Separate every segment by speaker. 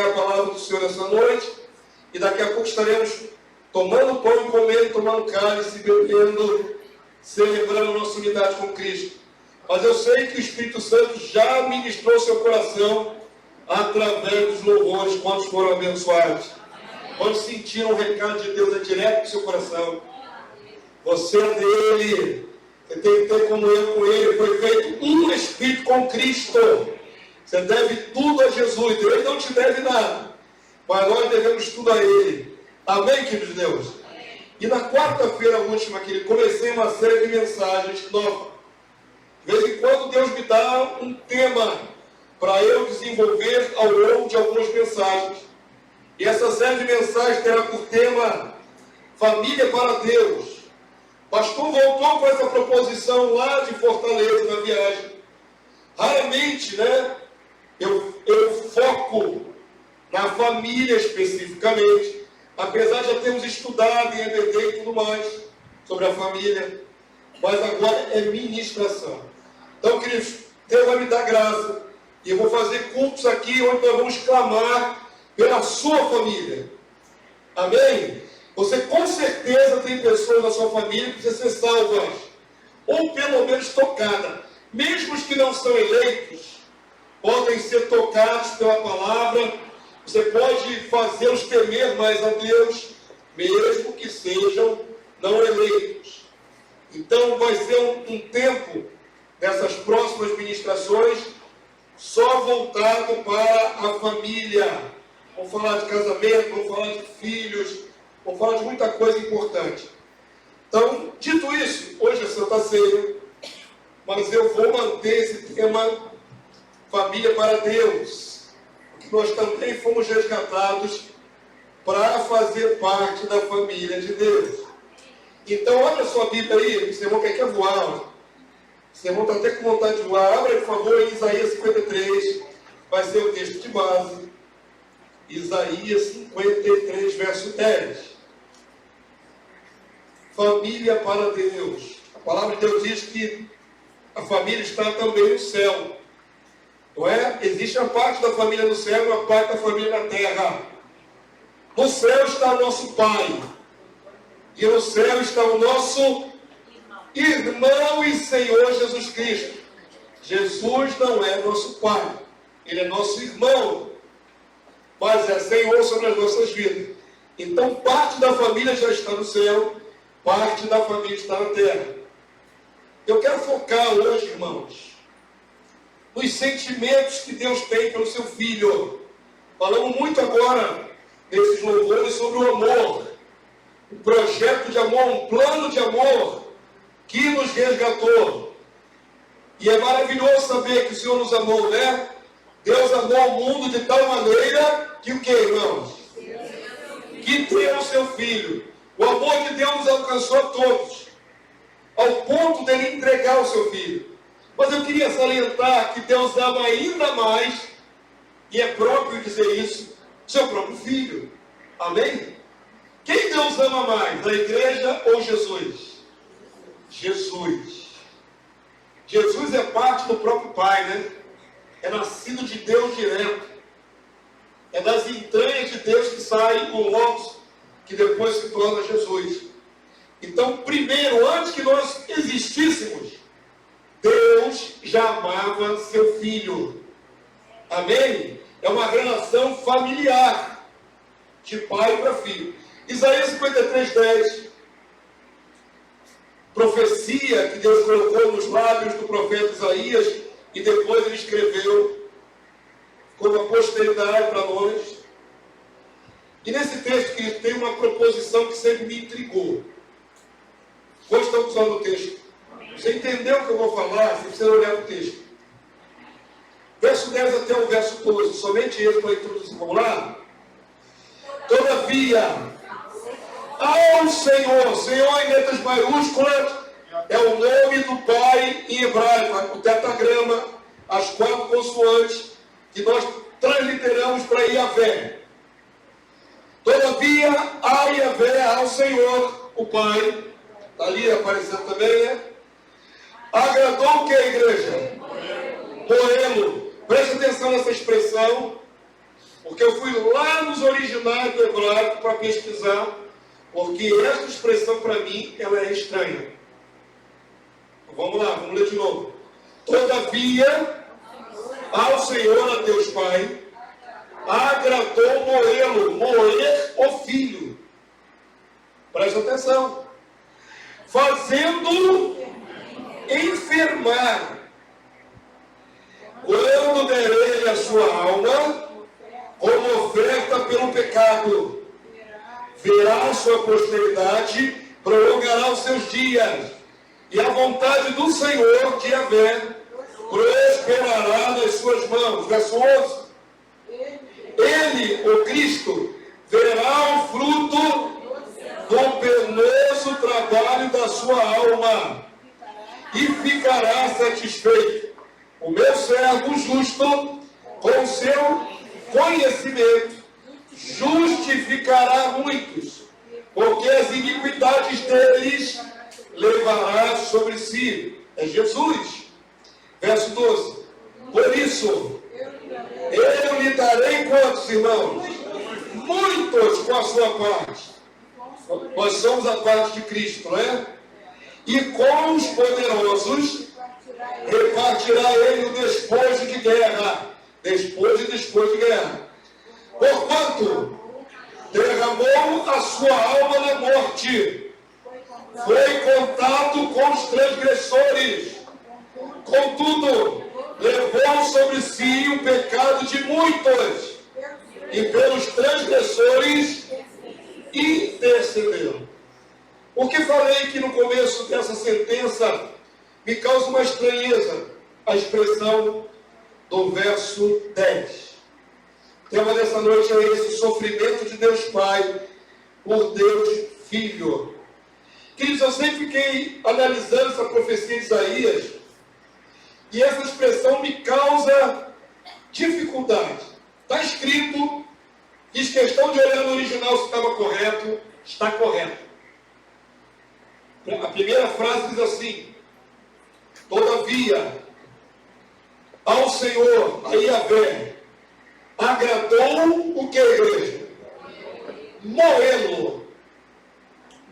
Speaker 1: a palavra do Senhor essa noite. E daqui a pouco estaremos tomando pão e comendo, tomando cálice, bebendo, celebrando nossa unidade com Cristo. Mas eu sei que o Espírito Santo já ministrou seu coração através dos louvores, quantos foram abençoados. Quando sentiram o recado de Deus, é direto para o seu coração. Você é dele. Você tem que ter comunhão com ele. Foi feito um Espírito com Cristo. Você deve tudo a Jesus. Ele não te deve nada. Mas nós devemos tudo a ele. Amém, queridos de Deus? E na quarta-feira última, que comecei uma série de mensagens novas. De vez em quando Deus me dá um tema para eu desenvolver ao longo de algumas mensagens. E essa série de mensagens terá por tema Família para Deus. O pastor voltou com essa proposição lá de Fortaleza, na viagem. Raramente, eu foco na família especificamente, apesar de já termos estudado em EBD e tudo mais sobre a família, mas agora é ministração. Então, queridos, Deus vai me dar graça, e eu vou fazer cultos aqui onde nós vamos clamar pela sua família. Amém? Você com certeza tem pessoas na sua família que precisam ser salvas, ou pelo menos tocadas. Mesmo os que não são eleitos, podem ser tocados pela palavra. Você pode fazê-los temer mais a Deus, mesmo que sejam não eleitos. Então vai ser um tempo, nessas próximas ministrações, só voltado para a família. Vamos falar de casamento, vamos falar de filhos, vamos falar de muita coisa importante. Então, dito isso, hoje é Santa Ceia, mas eu vou manter esse tema Família para Deus, porque nós também fomos resgatados para fazer parte da família de Deus. Então, olha a sua Bíblia aí, o irmão quer voar. O irmão está até com vontade de voar. Abra, por favor, em Isaías 53, vai ser o texto de base. Isaías 53, verso 10. Família para Deus. A palavra de Deus diz que a família está também no céu. Não é? Existe a parte da família no céu e uma parte da família na terra. No céu está o nosso Pai. E no céu está o nosso irmão e Senhor Jesus Cristo. Jesus não é nosso Pai. Ele é nosso irmão. Mas é Senhor sobre as nossas vidas. Então parte da família já está no céu, parte da família está na terra. Eu quero focar hoje, irmãos, nos sentimentos que Deus tem pelo seu filho. Falamos muito agora, nesses louvores, sobre o amor. Um projeto de amor, um plano de amor que nos resgatou. E é maravilhoso saber que o Senhor nos amou, né? Deus amou o mundo de tal maneira que o que, irmãos? Que deu o seu filho. O amor de Deus nos alcançou a todos, ao ponto dele entregar o seu filho. Mas eu queria salientar que Deus ama ainda mais, e é próprio dizer isso, seu próprio filho. Amém? Quem Deus ama mais, a igreja ou Jesus? Jesus. Jesus é parte do próprio Pai, né? É nascido de Deus direto. É das entranhas de Deus que sai o Logos, que depois se torna Jesus. Então, primeiro, antes que nós existíssemos, Deus já amava seu filho. Amém? É uma relação familiar, de pai para filho. Isaías 53, 10. Profecia que Deus colocou nos lábios do profeta Isaías, e depois ele escreveu como a posteridade para nós. E nesse texto que tem uma proposição que sempre me intrigou. Hoje estamos só no texto. Você entendeu o que eu vou falar? Você precisa olhar o texto. Verso 10 até o verso 12. Somente ele para introduzir. Vamos lá? Todavia, ao Senhor. Senhor em letras maiúsculas é o nome do Pai em hebraico. O tetragrama, as 4 consoantes que nós transliteramos para Iavé. Todavia, a Iavé, ao Senhor, o Pai. Está ali aparecendo também, né? Agradou o que, igreja? Moelo. Preste atenção nessa expressão, Porque eu fui lá nos originais do hebraico para pesquisar, porque essa expressão para mim, ela é estranha. Vamos lá, vamos ler de novo. Todavia, ao Senhor, a Deus Pai, agradou moê-lo, moer o filho. Presta atenção. Fazendo enfermar. Quando der ele a sua alma, como oferta pelo pecado, verá a sua posteridade, prolongará os seus dias, e a vontade do Senhor, de Yahvé, prosperará nas suas mãos. Verso 11. Ele, o Cristo, verá o fruto do penoso trabalho da sua alma e ficará satisfeito. O meu servo justo, com seu conhecimento, justificará muitos, porque as iniquidades deles levará sobre si. É Jesus. Verso 12. Por isso, eu lhe darei quantos, irmãos? Muitos com a sua parte. Nós somos a parte de Cristo, não é? E com os poderosos repartirá ele o despojo de guerra. Despojo de guerra. Porquanto derramou a sua alma na morte, foi contado com os transgressores. Contudo, levou sobre si o pecado de muitos, e pelos transgressores intercedeu. O que falei que no começo dessa sentença me causa uma estranheza, a expressão do verso 10. O tema dessa noite é esse: sofrimento de Deus Pai por Deus Filho. Queridos, eu sempre fiquei analisando essa profecia de Isaías, e essa expressão me causa dificuldade. Está escrito, fiz questão de olhar no original se estava correto, está correto. A primeira frase diz assim: todavia, ao Senhor, a Yahvé, agradou o que, igreja? Moê-lo.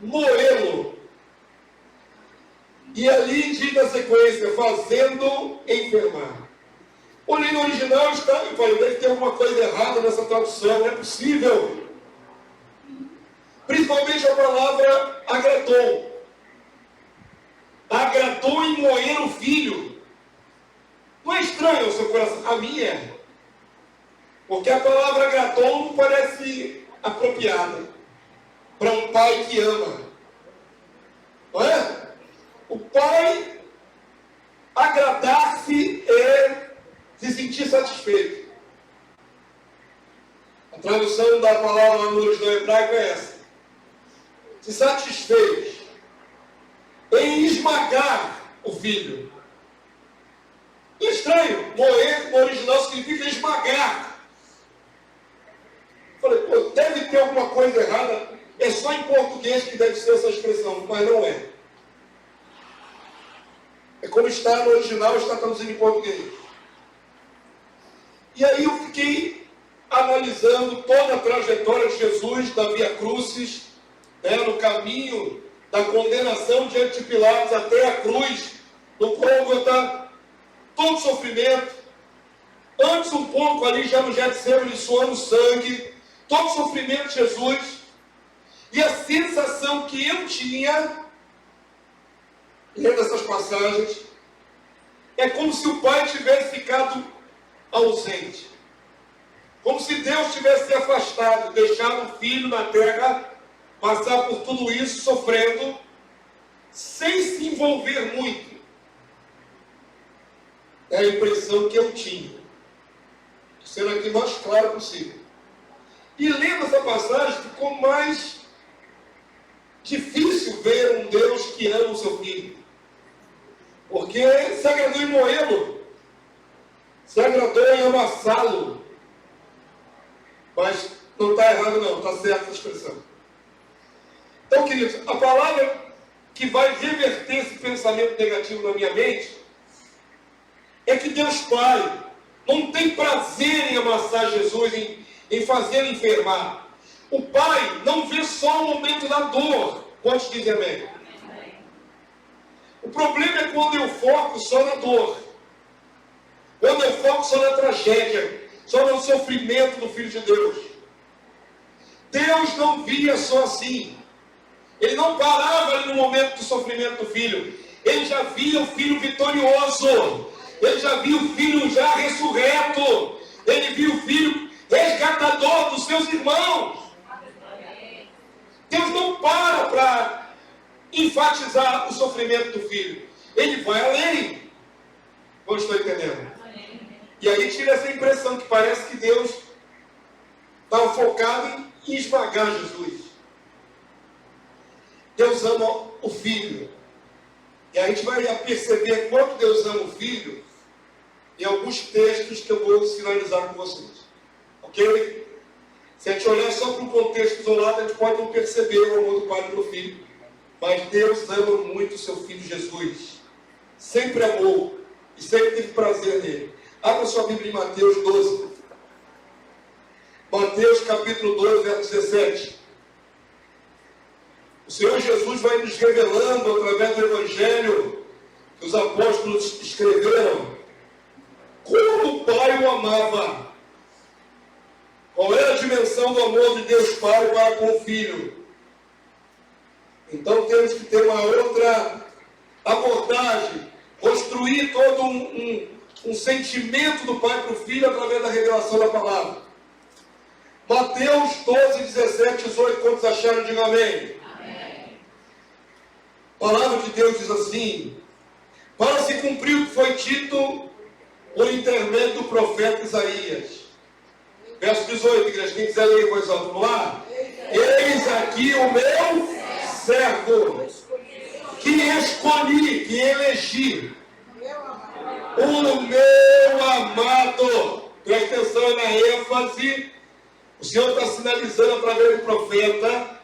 Speaker 1: Moê-lo. E ali diz na sequência, fazendo enfermar. Olhei no original, eu falei, deve ter alguma coisa errada nessa tradução, não é possível. Principalmente a palavra agradou. Agradou em moer o filho. Não é estranho ao seu coração? A mim é. Porque a palavra agradou não parece apropriada para um pai que ama. Não é? O pai agradar-se é se sentir satisfeito. A tradução da palavra no original hebraico é essa: se satisfez em esmagar o filho. É estranho, moer no original significa esmagar. Falei, pô, deve ter alguma coisa errada. É só em português que deve ser essa expressão, mas não é. É como está no original, está traduzido em português. E aí eu fiquei analisando toda a trajetória de Jesus, da Via Crucis, no caminho da condenação diante de Pilatos até a cruz, no Gólgota, todo sofrimento. Antes um pouco ali já no Getsemane, suando sangue, todo sofrimento de Jesus. E a sensação que eu tinha, lendo essas passagens, é como se o pai tivesse ficado ausente. Como se Deus tivesse se afastado, deixado o filho na terra passar por tudo isso, sofrendo, sem se envolver muito. É a impressão que eu tinha. Sendo aqui o mais claro possível. E lendo essa passagem, ficou mais difícil ver um Deus que ama o seu filho. Porque se agradou em moê-lo, se agradou em amassá-lo. Mas não está errado não, está certa a expressão. Então, queridos, a palavra que vai reverter esse pensamento negativo na minha mente é que Deus Pai não tem prazer em amassar Jesus, em fazê-lo enfermar. O pai não vê só o momento da dor. Quantos dizem amém? O problema é quando eu foco só na dor. Quando eu foco só na tragédia, só no sofrimento do Filho de Deus. Deus não via só assim. Ele não parava ali no momento do sofrimento do filho. Ele já via o filho vitorioso. Ele já viu o filho já ressurreto. Ele viu o filho resgatador dos seus irmãos. Deus não para enfatizar o sofrimento do filho. Ele vai além. Como estou entendendo? E aí tira essa impressão que parece que Deus estava focado em esmagar Jesus. Deus ama o filho. E a gente vai perceber quanto Deus ama o filho em alguns textos que eu vou sinalizar com vocês. Ok? Se a gente olhar só para o contexto isolado, a gente pode não perceber o amor do pai pelo filho. Mas Deus ama muito o seu filho Jesus. Sempre amou e sempre teve prazer nele. Abra sua Bíblia em Mateus 12. Mateus capítulo 12, verso 17. O Senhor Jesus vai nos revelando através do Evangelho que os apóstolos escreveram como o Pai o amava. Qual é a dimensão do amor de Deus Pai para com o Filho? Então temos que ter uma outra abordagem, construir todo um sentimento do Pai para o Filho através da revelação da palavra. Mateus 12, 17, 18, quantos acharam? Digam amém. A palavra de Deus diz assim: para se cumprir o que foi dito por intermédio do profeta Isaías. Verso 18, igreja, quem quiser ler em voz alta, vamos lá? Eis aqui o meu servo, que escolhi, que elegi, o meu amado. Presta atenção na ênfase. O Senhor está sinalizando através do profeta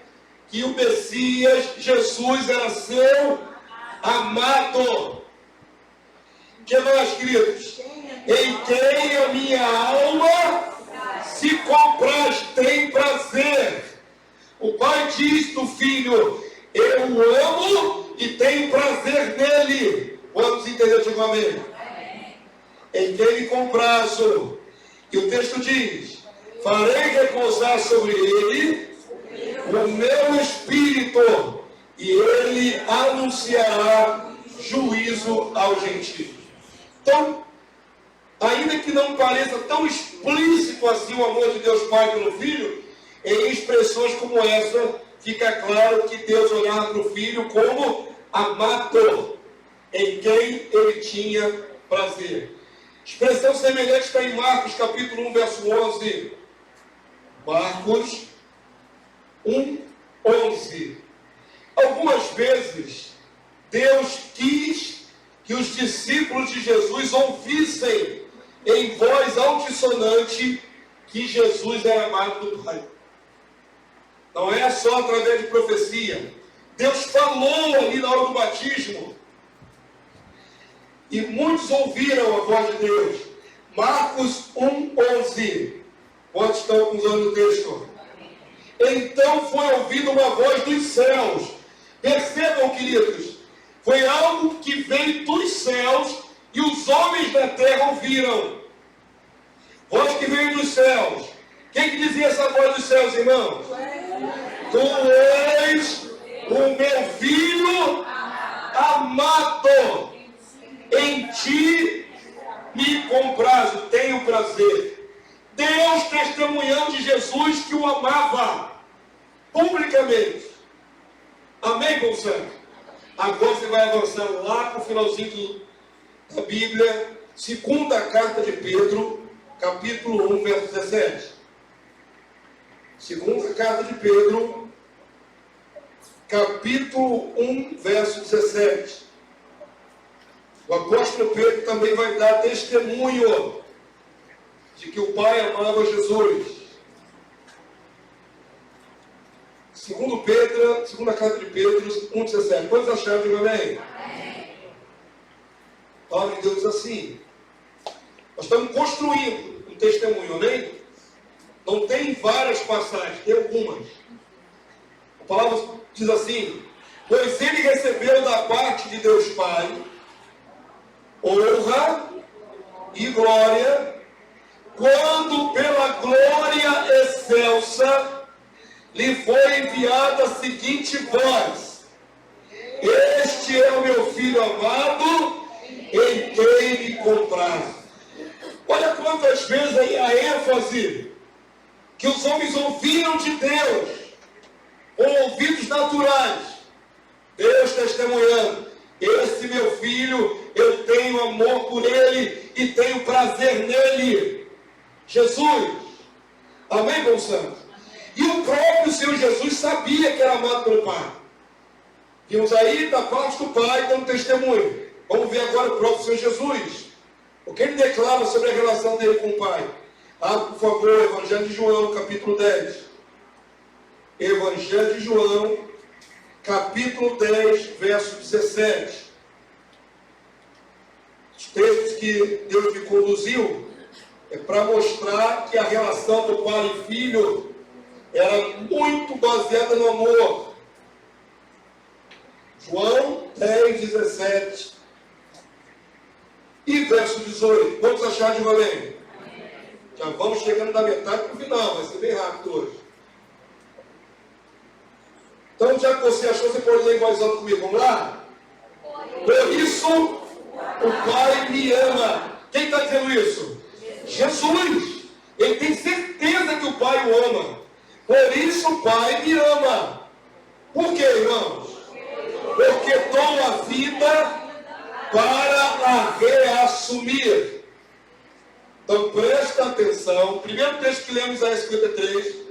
Speaker 1: que o Messias, Jesus, era seu amado. Que mais, queridos? Em quem a minha alma se compraz, tem prazer. O Pai diz do Filho: eu o amo e tenho prazer nele. Quantos entenderam? Digam amém. Em quem me comprazo. E o texto diz: farei repousar sobre ele o meu espírito, e ele anunciará juízo aos gentios. Então, ainda que não pareça tão explícito assim o amor de Deus Pai pelo Filho, em expressões como essa, fica claro que Deus olhava para o Filho como amado, em quem ele tinha prazer. Expressão semelhante está em Marcos capítulo 1, verso 11. Marcos 1, 11. Algumas vezes, Deus quis que os discípulos de Jesus ouvissem em voz altissonante que Jesus era amado do Pai. Não é só através de profecia. Deus falou ali na hora do batismo. E muitos ouviram a voz de Deus. Marcos 1, 11. Quantos estão usando o texto? Então foi ouvida uma voz dos céus. Percebam, queridos, foi algo que veio dos céus e os homens da terra ouviram. Voz que veio dos céus. Quem que dizia essa voz dos céus, irmãos? Tu és o meu filho amado. Em ti me comprazo, tenho prazer. Deus testemunhando de Jesus que o amava publicamente. Amém, conselho? Agora você vai avançar lá para o finalzinho da Bíblia, segunda carta de Pedro, capítulo 1, verso 17. Segunda carta de Pedro, capítulo 1, verso 17. O apóstolo Pedro também vai dar testemunho de que o Pai amava Jesus. Segunda carta de Pedro, 1,17. Quantos acharam? Diga amém. A palavra de Deus diz assim: nós estamos construindo um testemunho, amém? Não tem várias passagens, tem algumas. A palavra diz assim: pois ele recebeu da parte de Deus Pai honra e glória, quando pela glória excelsa lhe foi enviada a seguinte voz: este é o meu filho amado, em quem me comprazo. Olha quantas vezes aí a ênfase que os homens ouviram de Deus, com ouvidos naturais, Deus testemunhando: esse meu filho, eu tenho amor por ele e tenho prazer nele. Jesus, amém, meu santo? E o próprio Senhor Jesus sabia que era amado pelo Pai. Vimos aí da parte do Pai dando testemunho. Vamos ver agora o próprio Senhor Jesus, o que ele declara sobre a relação dele com o Pai. Por favor, Evangelho de João, capítulo 10. Evangelho de João, capítulo 10, verso 17. Os textos que Deus me conduziu é para mostrar que a relação do pai e filho era muito baseada no amor. João 10, 17 e verso 18. Vamos achar de valendo? Já vamos chegando da metade para o final, vai ser bem rápido hoje. Então, já que você achou, você pode ler em voz alta comigo. Vamos lá? Por isso, o Pai me ama. Quem está dizendo isso? Jesus. Ele tem certeza que o Pai o ama. Por isso, o Pai me ama. Por quê, irmãos? Porque dou a vida para a reassumir. Então, presta atenção. Primeiro texto que lemos é 53.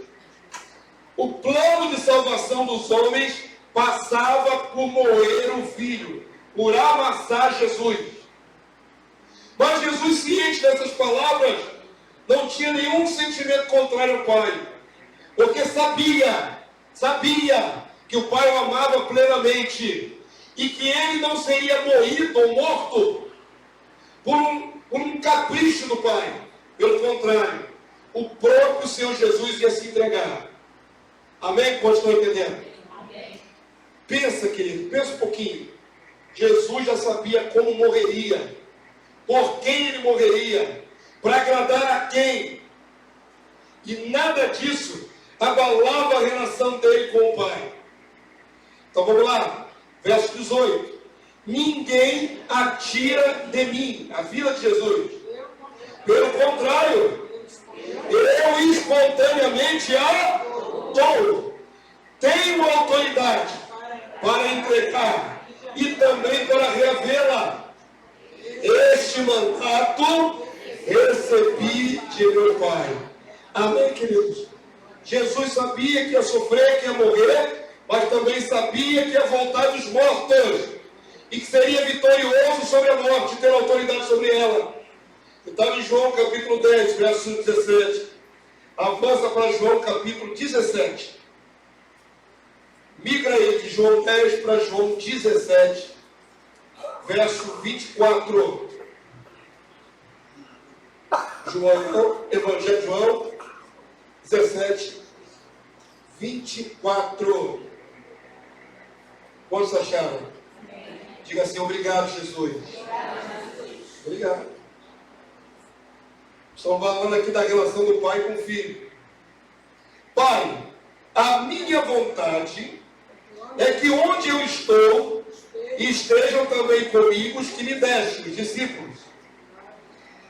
Speaker 1: O plano de salvação dos homens passava por moer o Filho, por amassar Jesus. Mas Jesus, ciente dessas palavras, não tinha nenhum sentimento contrário ao Pai, porque sabia que o Pai o amava plenamente e que ele não seria moído ou morto por um capricho do Pai. Pelo contrário, o próprio Senhor Jesus ia se entregar. Amém? Quantos estão entendendo? Amém. Pensa, querido, pensa um pouquinho. Jesus já sabia como morreria, por quem ele morreria, para agradar a quem. E nada disso abalava a relação dele com o Pai. Então vamos lá, verso 18. Ninguém a tira de mim, a vida de Jesus. Pelo contrário, eu espontaneamente a dou. Tenho autoridade para entregar e também para reavê-la. Este mandato recebi de meu Pai. Amém, queridos? Jesus sabia que ia sofrer, que ia morrer, mas também sabia que ia voltar dos mortos e que seria vitorioso sobre a morte, ter autoridade sobre ela. Está em João capítulo 10, verso 17. Avança para João capítulo 17. Migra aí de João 10 para João 17, verso 24. Evangelho de João 17, 24. Quantos acharam? Diga assim: obrigado, Jesus. Obrigado. Estamos falando aqui da relação do pai com o filho. Pai, a minha vontade é que onde eu estou, estejam também comigo os que me deste, os discípulos,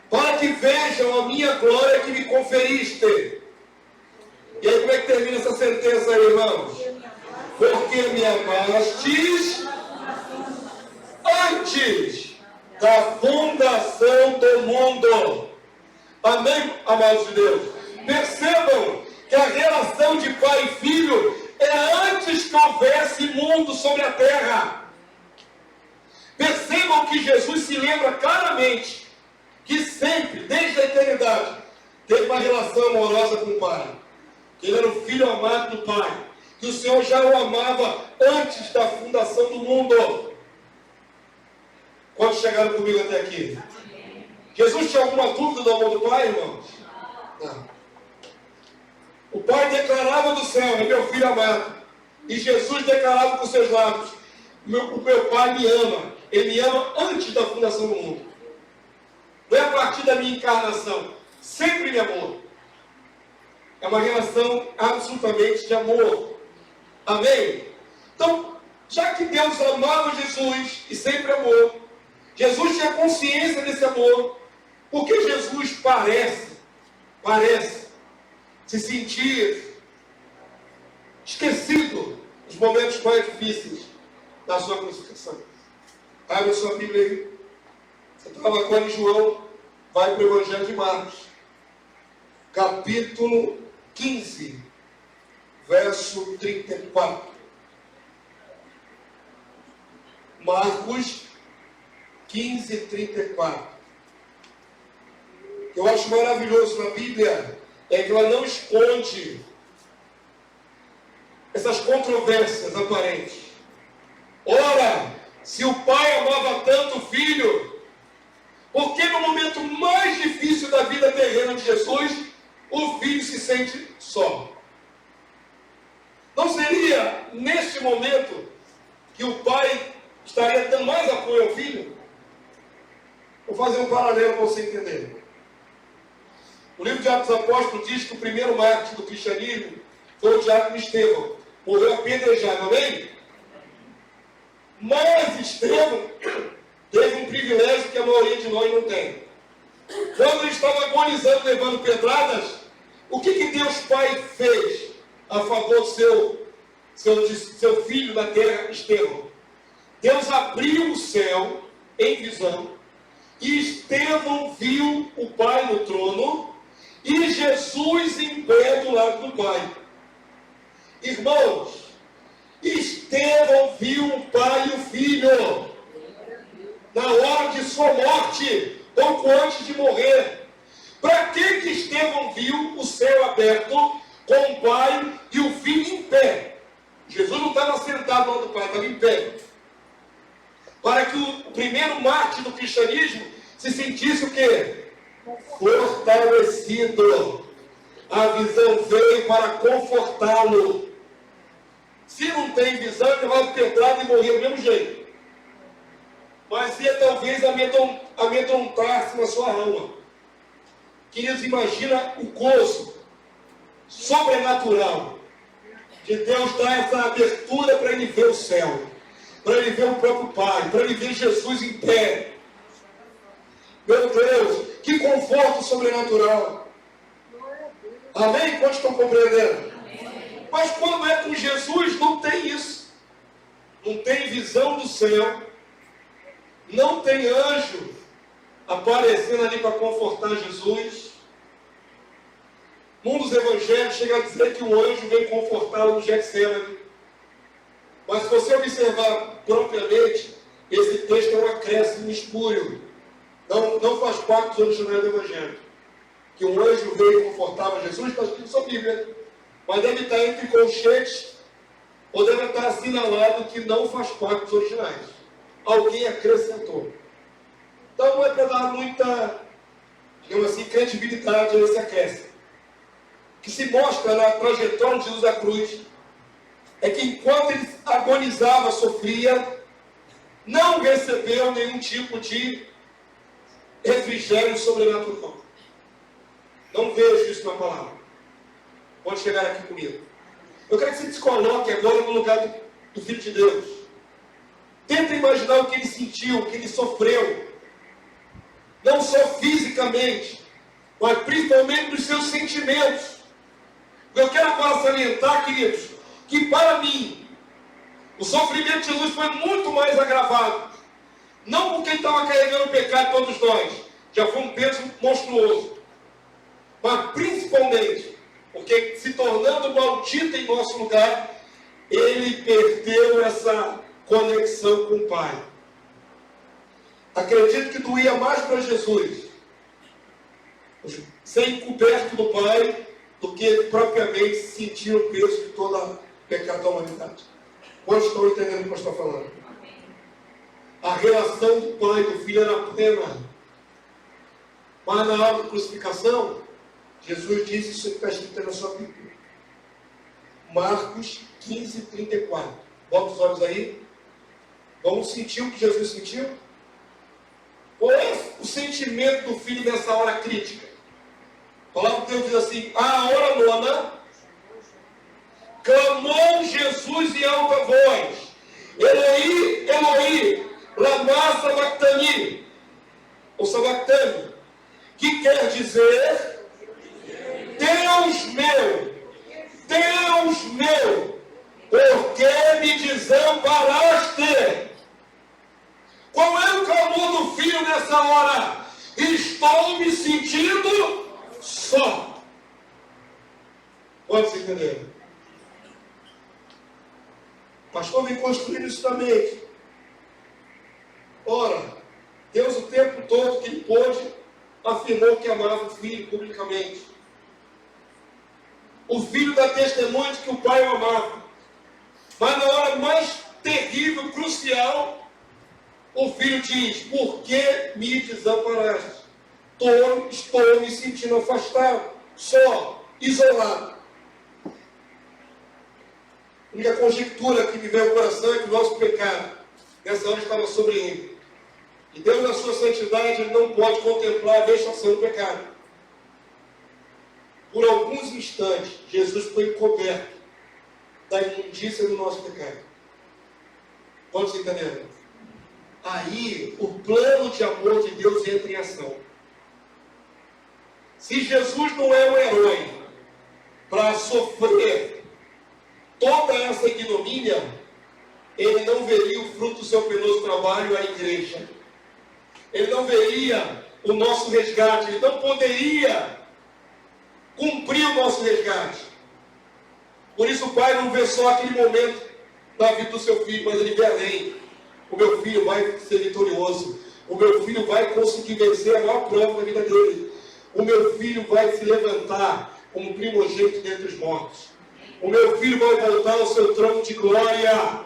Speaker 1: para que vejam a minha glória que me conferiste. E aí como é que termina essa sentença aí, irmãos? Porque me amastes antes da fundação do mundo. Amém, amados de Deus? Percebam que a relação de pai e filho é antes que houvesse mundo sobre a terra. Percebam que Jesus se lembra claramente que sempre, desde a eternidade, teve uma relação amorosa com o Pai. Que ele era o filho amado do Pai. Que o Senhor já o amava antes da fundação do mundo. Quantos chegaram comigo até aqui? Jesus tinha alguma dúvida do amor do Pai, irmãos? Não. O Pai declarava do céu: é meu filho amado. E Jesus declarava com seus lábios: o meu Pai me ama. Ele me ama antes da fundação do mundo. Não é a partir da minha encarnação. Sempre me amou. É uma relação absolutamente de amor. Amém? Então, já que Deus amava Jesus e sempre amou, Jesus tinha consciência desse amor, porque Jesus parece se sentir esquecido nos momentos mais difíceis da sua crucificação. Abre a sua Bíblia aí. Você estava agora em João, vai para o Evangelho de Marcos, capítulo 15, verso 34. Marcos 15, 34. Eu acho maravilhoso na Bíblia é que ela não esconde essas controvérsias aparentes. Ora, se o Pai amava tanto o Filho, por que no momento mais difícil da vida terrena de Jesus, o Filho se sente só? Não seria neste momento que o Pai estaria dando mais apoio ao Filho? Vou fazer um paralelo para você entender. O livro de Atos dos Apóstolos diz que o primeiro mártir do cristianismo foi o diácono Estevão. Morreu apedrejado, amém? Mas Estevão teve um privilégio que a maioria de nós não tem. Quando ele estava agonizando, levando pedradas, o que Deus Pai fez a favor do seu filho da terra, Estevão? Deus abriu o céu em visão, e Estevão viu o Pai no trono, e Jesus em pé do lado do Pai. Irmãos, Estevão viu o Pai e o Filho na hora de sua morte, pouco antes de morrer. Para que Estevão viu o céu aberto com o Pai e o Filho em pé? Jesus não estava sentado no lado do Pai, estava em pé. Para que o primeiro mártir do cristianismo se sentisse o quê? Fortalecido. A visão veio para confortá-lo. Se não tem visão, ele vai pedrado e morrer do mesmo jeito. Mas ia talvez amedrontar-se na sua alma. Queridos, imagina o gozo sobrenatural de Deus dar essa abertura para ele ver o céu, para ele ver o próprio Pai, para ele ver Jesus em pé. Meu Deus, que conforto sobrenatural. Amém? Quantos estão compreendendo? Amém. Mas quando é com Jesus, não tem isso. Não tem visão do céu. Não tem anjo aparecendo ali para confortar Jesus. Um dos evangelhos chega a dizer que o anjo veio confortá-lo no Getsemane. Mas se você observar propriamente, esse texto é um acréscimo espúrio. Não faz parte dos originais do Evangelho. Que um anjo veio e confortava Jesus, está escrito na sua Bíblia. Mas deve estar entre colchetes, ou deve estar assinalado que não faz parte dos originais. Alguém acrescentou. Então não é para dar muita, digamos assim, credibilidade a esse acréscimo. O que se mostra na trajetória de Jesus da cruz é que enquanto ele agonizava, sofria, não recebeu nenhum tipo de refrigério sobrenatural. Não vejo isso na palavra. Pode chegar aqui comigo. Eu quero que você se coloque agora no lugar do Filho de Deus. Tenta imaginar o que ele sentiu, o que ele sofreu. Não só fisicamente, mas principalmente nos seus sentimentos. Eu quero agora salientar, queridos, que para mim, o sofrimento de Jesus foi muito mais agravado. Não porque ele estava carregando o pecado de todos nós, já foi um peso monstruoso, mas principalmente porque, se tornando maldito em nosso lugar, ele perdeu essa conexão com o Pai. Acredito que doía mais para Jesus ser encoberto do Pai do que propriamente sentir o peso de toda a pecado da humanidade. Quantos estão entendendo o que eu estou falando? A relação do Pai e do Filho era plena. Mas na hora da crucificação, Jesus disse isso que está escrito na sua Bíblia. Marcos 15, 34. Bota os olhos aí. Vamos sentir o que Jesus sentiu? Qual é o sentimento do filho nessa hora crítica? A palavra de Deus diz assim: à hora nona, clamou Jesus em alta voz: Eloi, Eloi, lama sabactani, ou sabactani, que quer dizer: Deus meu, por que me desamparaste? Qual é o clamor do filho nessa hora? Estou me sentindo só. Pode se entender? Pastor, vem construindo isso na mente. Ora, Deus o tempo todo que ele pôde, afirmou que amava o filho publicamente. O filho dá testemunho de que o pai o amava. Mas na hora mais terrível, crucial, o filho diz: por que me desamparaste? Estou me sentindo afastado, só, isolado. A única conjectura que me veio ao coração é que o nosso pecado nessa hora estava sobre ele. E Deus, na sua santidade, ele não pode contemplar a vexação do pecado. Por alguns instantes, Jesus foi encoberto da imundícia do nosso pecado. Pode se entender? Aí, o plano de amor de Deus entra em ação. Se Jesus não é um herói para sofrer toda essa ignomínia, ele não veria o fruto do seu penoso trabalho, a igreja. Ele não veria o nosso resgate. Ele não poderia cumprir o nosso resgate. Por isso o pai não vê só aquele momento da vida do seu filho, mas ele vê além. O meu filho vai ser vitorioso. O meu filho vai conseguir vencer a maior prova da vida dele. O meu filho vai se levantar como primogênito dentre os mortos. O meu filho vai voltar ao seu trono de glória.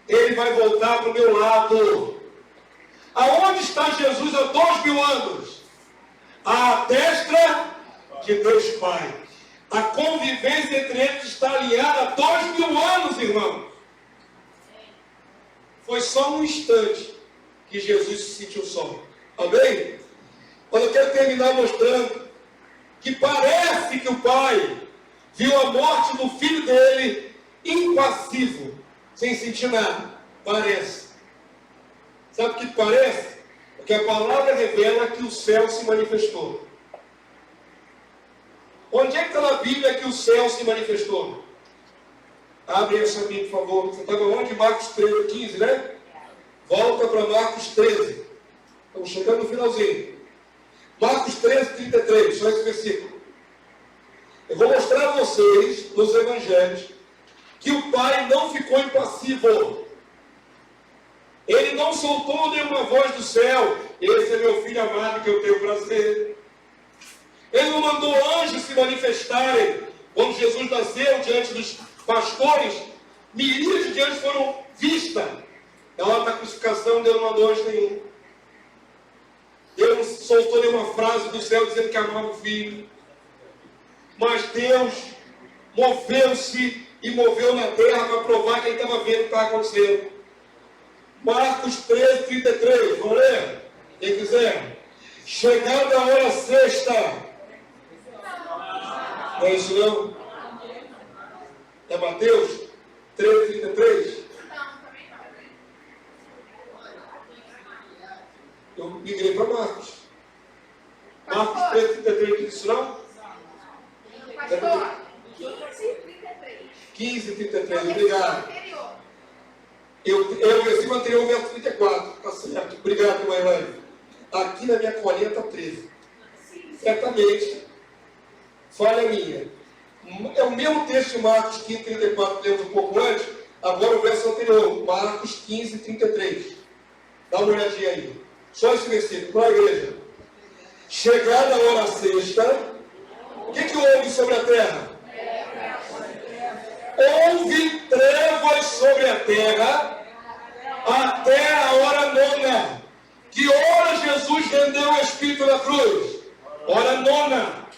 Speaker 1: Ele vai voltar para o meu lado. Aonde está Jesus há 2000 anos? À destra de Deus Pai. A convivência entre eles está alinhada há 2000 anos, irmão. Foi só um instante que Jesus se sentiu só. Amém? Mas eu quero terminar mostrando que parece que o pai viu a morte do filho dele impassivo, sem sentir nada. Parece. Sabe o que parece? Porque a palavra revela que o céu se manifestou. Onde é que está na Bíblia que o céu se manifestou? Abre essa Bíblia, por favor. Você estava onde? Marcos 13, 15, né? Volta para Marcos 13. Estamos chegando no finalzinho. Marcos 13, 33. Só esse versículo. Eu vou mostrar a vocês, nos evangelhos, que o pai não ficou impassivo. Ele não soltou nenhuma voz do céu: esse é meu filho amado que eu tenho prazer. Ele não mandou anjos se manifestarem. Quando Jesus nasceu diante dos pastores, milhares de anjos foram vistas. Na hora da crucificação, Deus não mandou anjo nenhum. Deus não soltou nenhuma frase do céu dizendo que amava o filho. Mas Deus moveu-se e moveu na terra para provar que ele estava vendo o que estava acontecendo. Marcos 13, 33. Vamos ler? Quem quiser. Chegada a hora sexta. Não é isso não? É Mateus 13, 33? Eu migrei para Marcos. Marcos 13, 33 diz isso não?
Speaker 2: Pastor, 15:33.
Speaker 1: 15, 33, obrigado. Eu versículo anterior, verso 34. Está certo. Obrigado, irmã Elaine. Aqui na minha colinha está 13. Certamente, falha minha. É o mesmo texto de Marcos 15, 34, que lemos um pouco antes. Agora o verso anterior, Marcos 15, 33. Dá uma olhadinha aí. Só esse versículo, para a igreja. Chegada a hora sexta, o que houve sobre a terra? Houve trevas sobre a terra até a hora nona. Que hora Jesus rendeu o Espírito na cruz? Hora nona.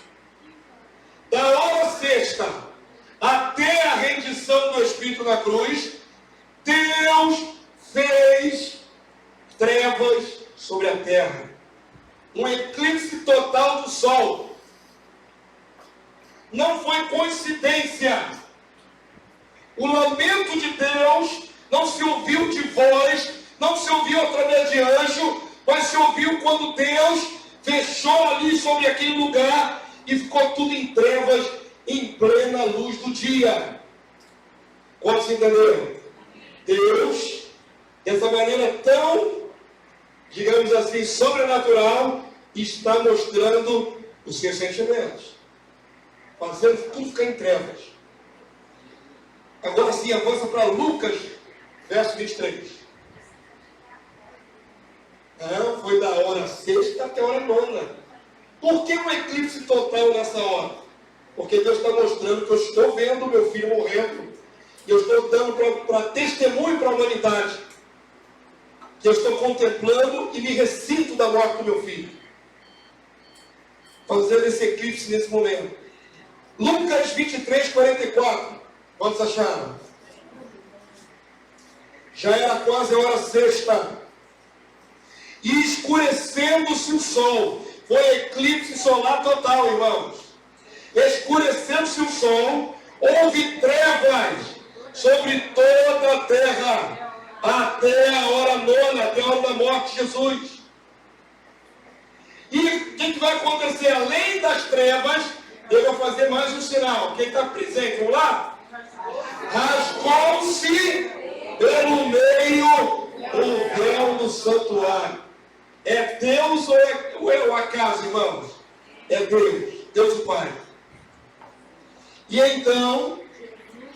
Speaker 1: Da hora sexta escrito na cruz, Deus fez trevas sobre a terra. Um eclipse total do sol. Não foi coincidência. O lamento de Deus não se ouviu de voz, não se ouviu através de anjo, mas se ouviu quando Deus fechou ali sobre aquele lugar e ficou tudo em trevas, em plena luz do dia. Quantos entenderam? Deus, dessa maneira tão, digamos assim, sobrenatural, está mostrando os seus sentimentos, fazendo tudo ficar em trevas. Agora sim, avança para Lucas, verso 23. Não, foi da hora sexta até a hora nona. Por que um eclipse total nessa hora? Porque Deus está mostrando que eu estou vendo meu filho morrendo. E eu estou dando para testemunho para a humanidade. Que eu estou contemplando e me ressinto da morte do meu filho. Fazendo esse eclipse nesse momento. Lucas 23, 44. Quantos acharam? Já era quase a hora sexta. E escurecendo-se o sol. Foi eclipse solar total, irmãos. Escurecendo-se o sol, houve trevas sobre toda a terra, até a hora nona, até a hora da morte de Jesus. E o que vai acontecer? Além das trevas, ele vai fazer mais um sinal. Quem está presente, vamos lá? Rasgou-se pelo meio o véu do santuário. É Deus ou é o acaso, irmãos? É Deus, Deus o Pai. E então,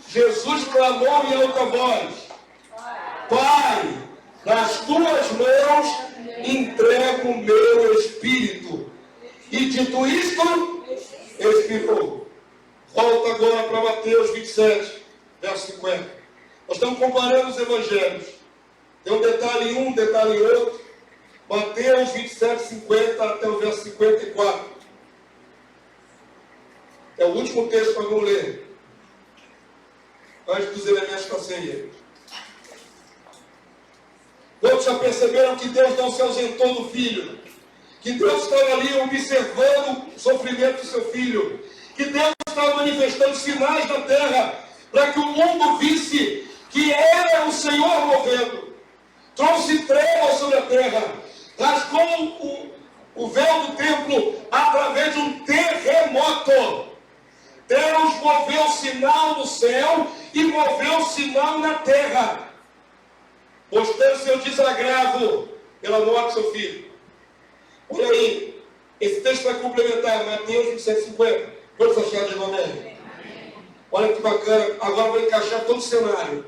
Speaker 1: Jesus clamou em alta voz: Pai, nas tuas mãos entrego o meu espírito. E dito isto, expirou. Volta agora para Mateus 27, verso 50. Nós estamos comparando os evangelhos. Tem um detalhe em um, detalhe em outro. Mateus 27, 50 até o verso 54. É o último texto que nós vamos ler, antes dos elementos da ceia. Todos já perceberam que Deus não se ausentou do filho, que Deus estava ali observando o sofrimento do seu filho, que Deus estava manifestando sinais na terra, para que o mundo visse que era o Senhor movendo. Trouxe trevas sobre a terra, rasgou o véu do templo através de um terremoto. Deus moveu o sinal no céu e moveu o sinal na terra, mostrando seu desagravo pela morte do seu filho. Olha aí, esse texto vai complementar Mateus 27, 50. Vamos achar de nome? Olha que bacana, agora vou encaixar todo o cenário.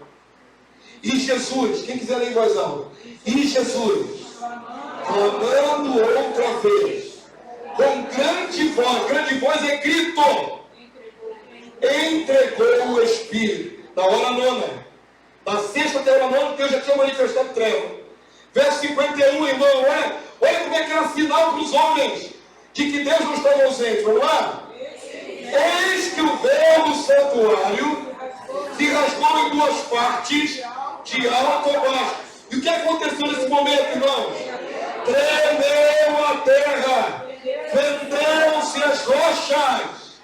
Speaker 1: E Jesus, quem quiser ler em voz alta. E Jesus, clamando outra vez, com grande voz é grito, entregou o Espírito. Na hora nona, da sexta até a hora nona, Deus já tinha manifestado treva. Verso 51, irmão, olha como é que era sinal para os homens de que Deus não estava ausente. Vamos lá? Eis que o véu do santuário se rasgou em duas partes, de alto a baixo. E o que aconteceu nesse momento, irmãos? Tremeu a terra, fenderam-se as rochas,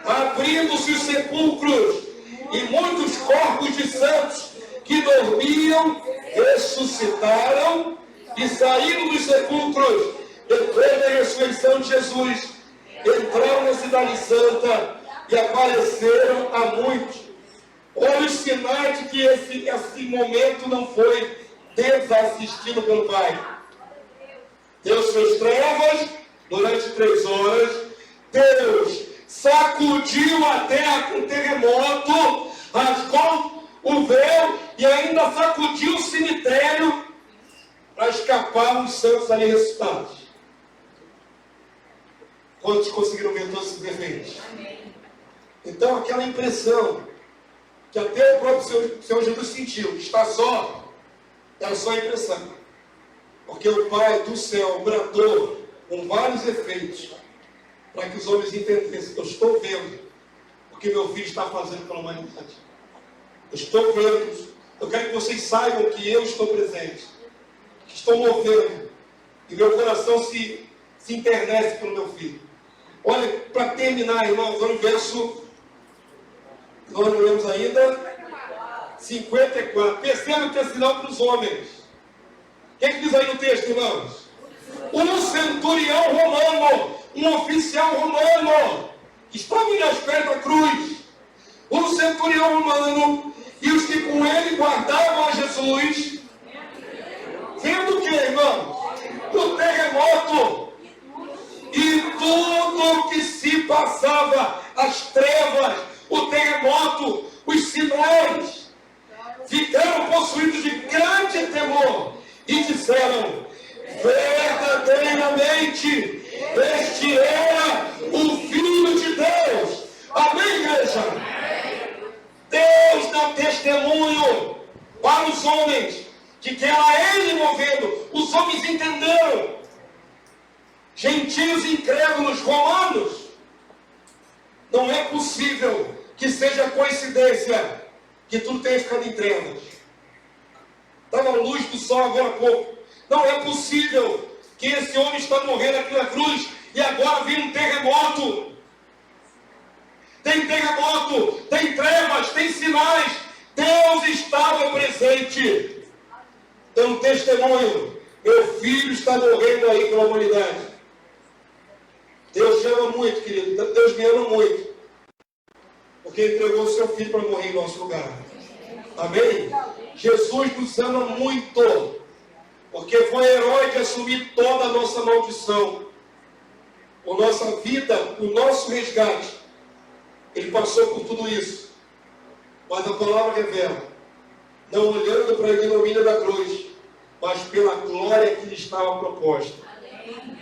Speaker 1: abrindo-se os sepulcros, e muitos corpos de santos que dormiam ressuscitaram e saíram dos sepulcros depois da ressurreição de Jesus. Entraram na cidade santa e apareceram a muitos. Olha os sinais de que esse momento não foi desassistido pelo Pai. Deus fez trevas durante 3 horas. Deus sacudiu a terra com terremoto, rasgou o véu e ainda sacudiu o cemitério para escapar os santos ali ressuscitados. Quantos conseguiram ver todos esses efeitos? Então aquela impressão que até o próprio Senhor Jesus sentiu, que está só, era só impressão. Porque o Pai do céu bradou com vários efeitos, para que os homens entendessem: eu estou vendo o que meu filho está fazendo pela humanidade. estou vendo. Eu quero que vocês saibam que eu estou presente, que estou movendo, e meu coração se internece pelo meu filho. Olha, para terminar, irmãos, no verso, nós não lemos ainda, 54. Perceba que é sinal para os homens. O que diz aí no texto, irmãos? Um centurião romano, um oficial romano, estava aos pés da cruz. Um centurião romano e os que com ele guardavam a Jesus, vendo o que, irmãos? O terremoto e tudo que se passava, as trevas, o terremoto, os sinais, ficaram possuídos de grande temor e disseram: verdadeiramente este era o Filho de Deus. Amém, igreja? Deus dá testemunho para os homens de que era Ele movendo. Os homens entenderam. Gentios incrédulos, romanos. Não é possível que seja coincidência que tudo tenha ficado em trevas. Estava a luz do sol agora há pouco. Não é possível que esse homem está morrendo aqui na cruz e agora vem um terremoto. Tem terremoto, tem trevas, tem sinais. Deus estava presente. Dando testemunho. Meu filho está morrendo aí pela humanidade. Deus te ama muito, querido. Deus me ama muito. Porque entregou o seu filho para morrer em nosso lugar. Amém? Jesus nos ama muito. Porque foi herói de assumir toda a nossa maldição. A nossa vida, o nosso resgate. Ele passou por tudo isso. Mas a palavra revela, não olhando para a ignomínia da cruz, mas pela glória que lhe estava proposta.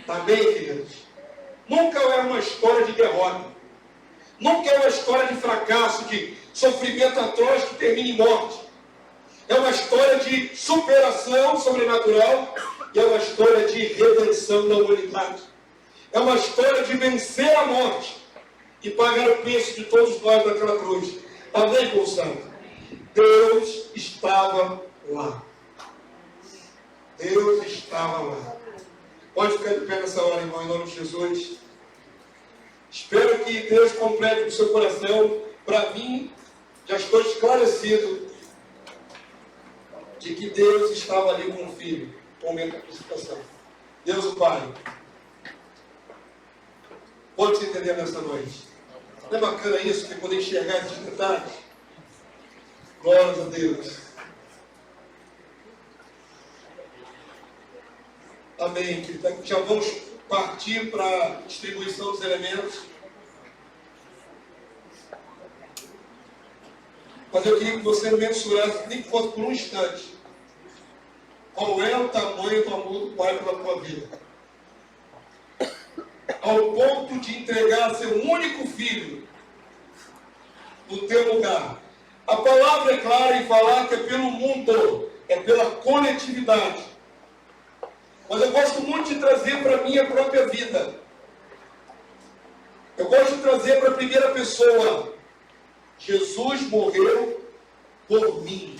Speaker 1: Amém, queridos? Nunca é uma história de derrota. Nunca é uma história de fracasso, de sofrimento atroz que termina em morte. É uma história de superação sobrenatural e é uma história de redenção da humanidade. É uma história de vencer a morte e pagar o preço de todos nós naquela cruz. Amém, povo santo? Deus estava lá. Deus estava lá. Pode ficar de pé nessa hora, irmão, em nome de Jesus. Espero que Deus complete o seu coração. Para mim, já estou esclarecido de que Deus estava ali com o Filho, no momento da crucificação. Deus o Pai. Pode se entender nessa noite. Não é bacana isso, que poder enxergar esses detalhes? Glórias a Deus. Amém. Já vamos partir para a distribuição dos elementos. Mas eu queria que você mensurasse, nem que fosse por um instante, qual é o tamanho do amor do Pai pela tua vida. Ao ponto de entregar seu único filho no teu lugar. A palavra é clara em falar que é pelo mundo, é pela coletividade. Mas eu gosto muito de trazer para a minha própria vida. Eu gosto de trazer para a primeira pessoa. Jesus morreu por mim,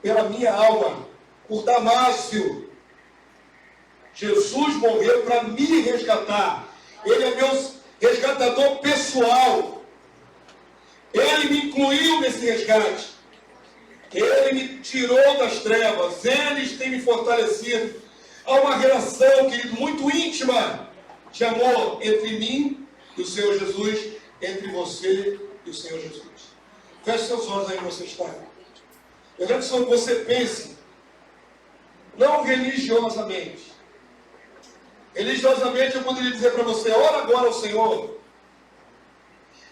Speaker 1: pela minha alma, por Damásio. Jesus morreu para me resgatar. Ele é meu resgatador pessoal. Ele me incluiu nesse resgate. Ele me tirou das trevas. Ele tem me fortalecido. Há uma relação, querido, muito íntima de amor entre mim e o Senhor Jesus, entre você e o Senhor Jesus. Feche seus olhos aí onde você está. Eu quero que você pense, não religiosamente. Religiosamente eu poderia dizer para você: ora agora ao Senhor.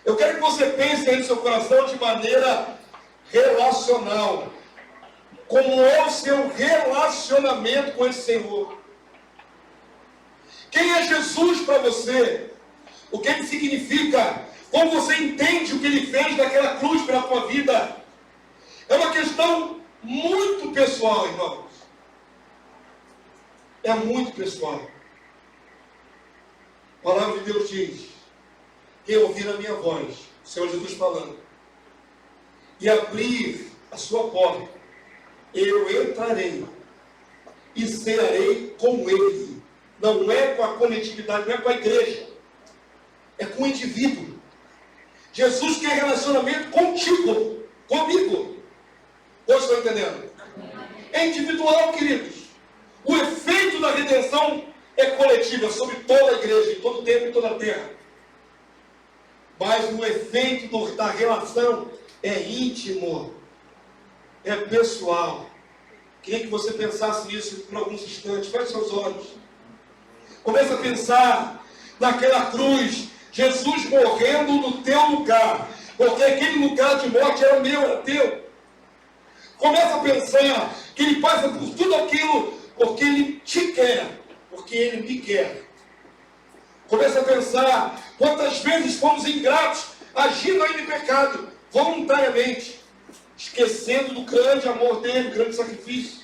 Speaker 1: Eu quero que você pense aí no seu coração de maneira relacional. Como é o seu relacionamento com esse Senhor? Quem é Jesus para você? O que ele significa? Como você entende o que ele fez naquela cruz pela tua vida? É uma questão muito pessoal, irmãos. É muito pessoal. A palavra de Deus diz: quem ouvir a minha voz, o Senhor Jesus falando, e abrir a sua porta, eu entrarei e cearei com ele. Não é com a coletividade, não é com a igreja, é com o indivíduo. Jesus quer relacionamento contigo, comigo. Vocês estão entendendo? É individual, queridos. O efeito da redenção é coletivo, é sobre toda a igreja, em todo o tempo e toda a terra. Mas o efeito da relação é íntimo, é pessoal. Queria que você pensasse nisso por alguns instantes. Feche seus olhos. Comece a pensar naquela cruz, Jesus morrendo no teu lugar, porque aquele lugar de morte era meu, era teu. Comece a pensar que Ele passa por tudo aquilo porque Ele te quer, porque Ele me quer. Comece a pensar quantas vezes fomos ingratos, agindo ainda em pecado, voluntariamente, esquecendo do grande amor dele, do grande sacrifício.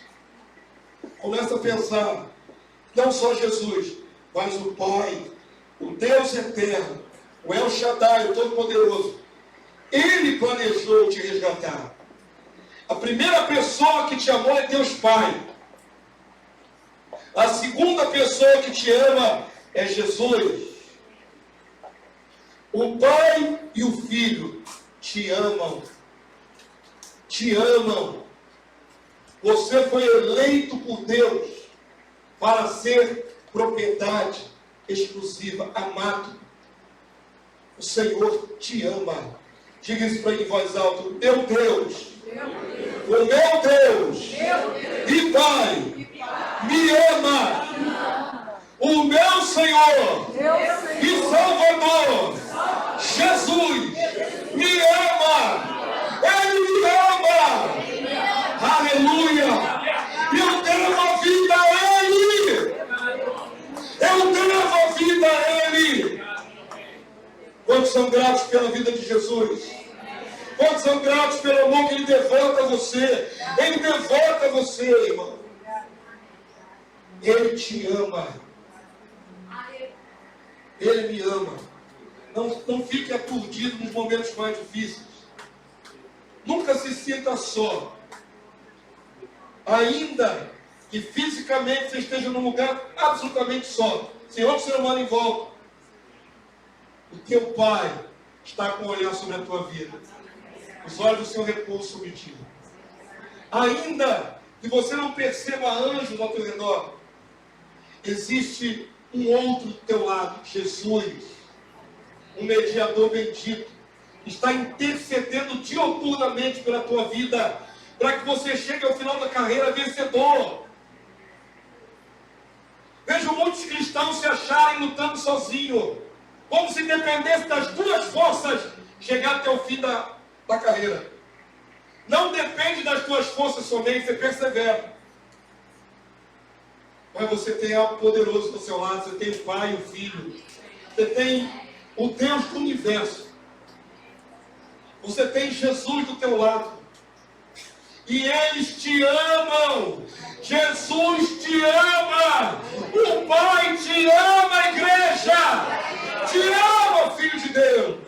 Speaker 1: Comece a pensar, não só Jesus, mas o Pai, o Deus eterno, o El Shaddai, o Todo-Poderoso. Ele planejou te resgatar. A primeira pessoa que te amou é Deus Pai. A segunda pessoa que te ama é Jesus. O Pai e o Filho te amam. Te amam. Você foi eleito por Deus para ser propriedade exclusiva, amado. O Senhor te ama. Diga isso para ele em voz alta. Meu Deus, o meu Deus e Pai me ama. O meu Senhor e Salvador Jesus me ama. Ele me ama. Aleluia. Eu devo a vida a Ele. Eu devo a vida a Ele. Quantos são gratos pela vida de Jesus? Quantos são gratos pelo amor que Ele devota a você? Ele devota a você, irmão. Ele te ama. Ele me ama. Não fique aturdido nos momentos mais difíceis. Nunca se sinta só. Ainda que fisicamente você esteja num lugar absolutamente só, sem outro ser humano em volta, o teu Pai está com o olhar sobre a tua vida. Os olhos do Senhor repousam sobre ti. Ainda que você não perceba anjos ao teu redor, existe um outro do teu lado, Jesus, um mediador bendito, está intercedendo diuturnamente pela tua vida, para que você chegue ao final da carreira vencedor. Vejo muitos cristãos se acharem lutando sozinhos, como se dependesse das duas forças chegar até o fim da carreira. Não depende das tuas forças somente, você persevera. Mas você tem algo poderoso do seu lado, você tem o Pai e o Filho, você tem o Deus do universo, você tem Jesus do teu lado, e eles te amam. Jesus te ama, o Pai te ama, igreja, te ama, Filho de Deus.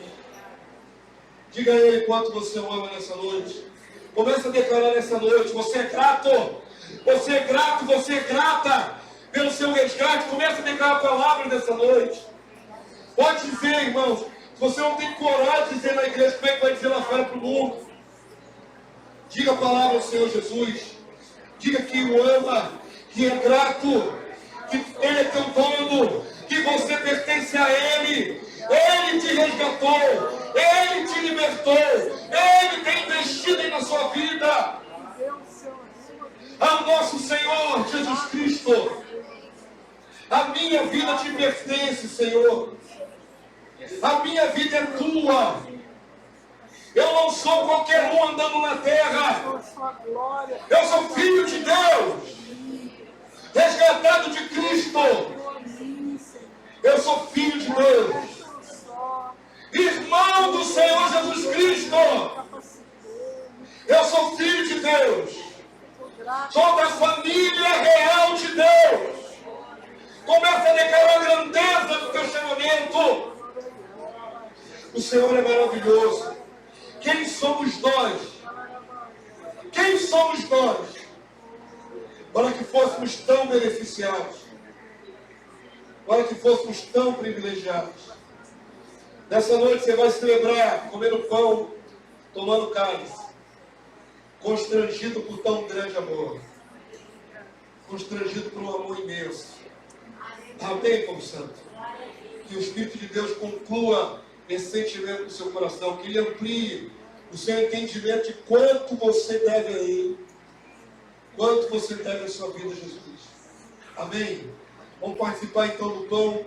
Speaker 1: Diga a Ele quanto você o ama nessa noite. Comece a declarar nessa noite. Você é grato. Você é grato, você é grata pelo seu resgate. Comece a declarar a palavra nessa noite. Pode dizer, irmãos, se você não tem coragem de dizer na igreja, como é que vai dizer lá fora para o mundo? Diga a palavra ao Senhor Jesus. Diga que o ama, que é grato, que Ele é teu dono, que você pertence a Ele. Ele te resgatou, Ele te libertou, Ele tem investido na sua vida. Ao nosso Senhor Jesus Cristo, a minha vida te pertence, Senhor. A minha vida é tua. Eu não sou qualquer um andando na terra. Eu sou filho de Deus, resgatado de Cristo. Eu sou filho de Deus, irmão do Senhor Jesus Cristo. Eu sou filho de Deus, sou da família real de Deus. Comece a declarar a grandeza do teu chamamento. O Senhor é maravilhoso. Quem somos nós quem somos nós para que fôssemos tão beneficiados, para que fôssemos tão privilegiados. Nessa noite você vai celebrar comendo pão, tomando cálice, constrangido por tão grande amor, constrangido por um amor imenso. Amém, povo santo? Que o Espírito de Deus conclua esse sentimento no seu coração, que Ele amplie o seu entendimento de quanto você deve a Ele, quanto você deve a sua vida a Jesus. Amém? Vamos participar então do pão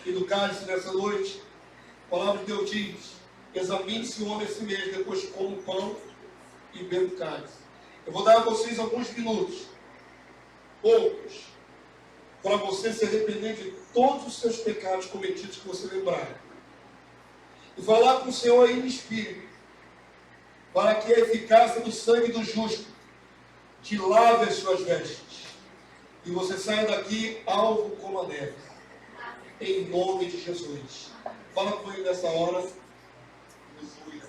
Speaker 1: e do cálice nessa noite. A palavra de Deus diz: examine-se o homem a si mesmo, depois coma o pão e beba o cálice. Eu vou dar a vocês alguns minutos, poucos, para você se arrepender de todos os seus pecados cometidos que você lembrar. E falar com o Senhor aí no Espírito, para que a eficácia do sangue do justo te lave as suas vestes, e você saia daqui alvo como a neve, em nome de Jesus. Fala com ele nessa hora. Jesus.